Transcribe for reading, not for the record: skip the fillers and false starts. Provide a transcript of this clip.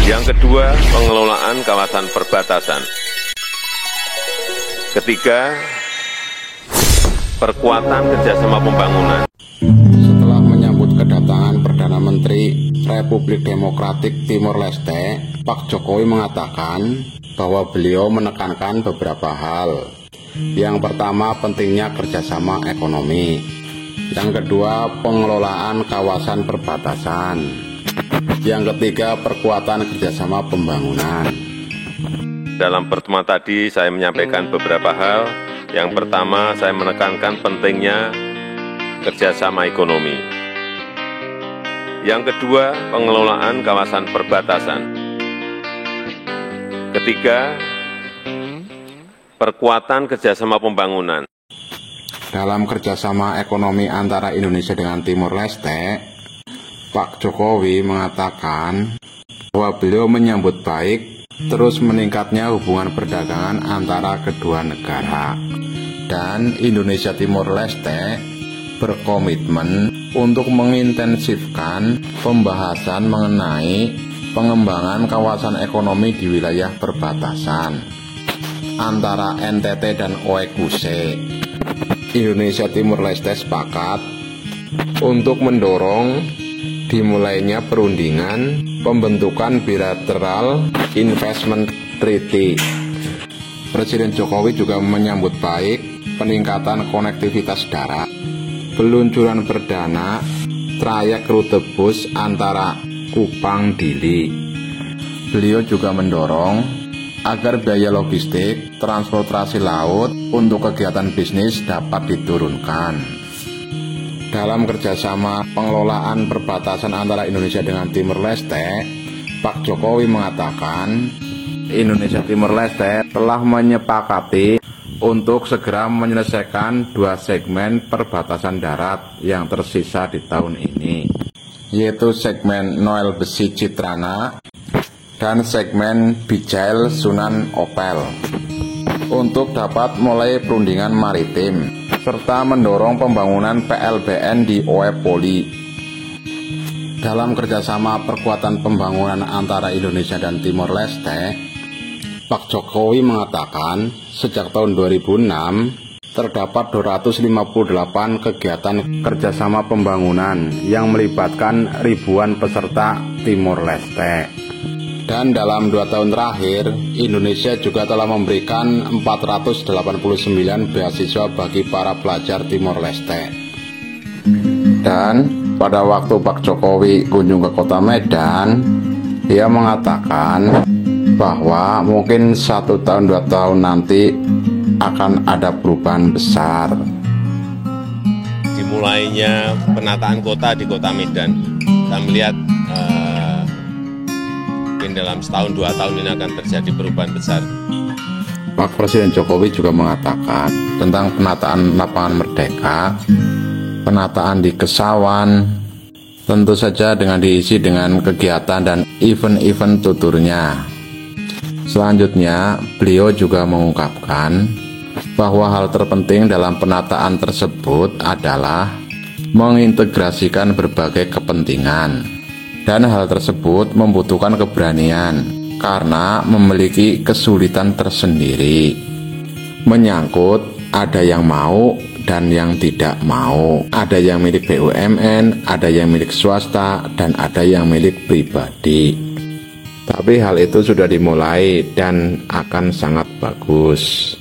Yang kedua, pengelolaan kawasan perbatasan. Ketiga, perkuatan kerjasama pembangunan. Setelah menyambut kedatangan Perdana Menteri Republik Demokratik Timor Leste, Pak Jokowi mengatakan bahwa beliau menekankan beberapa hal. Yang pertama, pentingnya kerjasama ekonomi. Yang kedua, pengelolaan kawasan perbatasan. Yang ketiga, perkuatan kerjasama pembangunan. Dalam pertemuan tadi saya menyampaikan beberapa hal. Yang pertama, saya menekankan pentingnya kerjasama ekonomi. Yang kedua, pengelolaan kawasan perbatasan. Ketiga, perkuatan kerjasama pembangunan. Dalam kerjasama ekonomi antara Indonesia dengan Timor Leste, Pak Jokowi mengatakan bahwa beliau menyambut baik terus meningkatnya hubungan perdagangan antara kedua negara. Dan Indonesia Timor Leste berkomitmen untuk mengintensifkan pembahasan mengenai pengembangan kawasan ekonomi di wilayah perbatasan antara NTT dan OEKUC. Indonesia Timor Leste sepakat untuk mendorong dimulainya perundingan pembentukan bilateral investment treaty. Presiden Jokowi juga menyambut baik peningkatan konektivitas darat, peluncuran perdana trayek rute bus antara Kupang Dili. Beliau juga mendorong agar biaya logistik transportasi laut untuk kegiatan bisnis dapat diturunkan. Dalam kerjasama pengelolaan perbatasan antara Indonesia dengan Timor Leste, Pak Jokowi mengatakan Indonesia Timor Leste telah menyepakati untuk segera menyelesaikan 2 segmen perbatasan darat yang tersisa di tahun ini, yaitu segmen Noel Besi Citrana dan segmen Bijail Sunan Opel, untuk dapat mulai perundingan maritim serta mendorong pembangunan PLBN di Oepoli. Dalam kerjasama perkuatan pembangunan antara Indonesia dan Timor Leste, Pak Jokowi mengatakan sejak tahun 2006 terdapat 258 kegiatan kerjasama pembangunan yang melibatkan ribuan peserta Timor Leste. Dan dalam 2 tahun terakhir, Indonesia juga telah memberikan 489 beasiswa bagi para pelajar Timor Leste. Dan pada waktu Pak Jokowi kunjung ke kota Medan, dia mengatakan bahwa mungkin 1 tahun 2 tahun nanti akan ada perubahan besar. Dimulainya penataan kota di kota Medan, kita melihat dalam setahun 2 tahun ini akan terjadi perubahan besar. Pak Presiden Jokowi juga mengatakan tentang penataan lapangan Merdeka, penataan di Kesawan, tentu saja dengan diisi dengan kegiatan dan event-event tuturnya. Selanjutnya, beliau juga mengungkapkan bahwa hal terpenting dalam penataan tersebut adalah mengintegrasikan berbagai kepentingan. Dan hal tersebut membutuhkan keberanian karena memiliki kesulitan tersendiri. Menyangkut ada yang mau dan yang tidak mau. Ada yang milik BUMN, ada yang milik swasta, dan ada yang milik pribadi. Tapi hal itu sudah dimulai dan akan sangat bagus.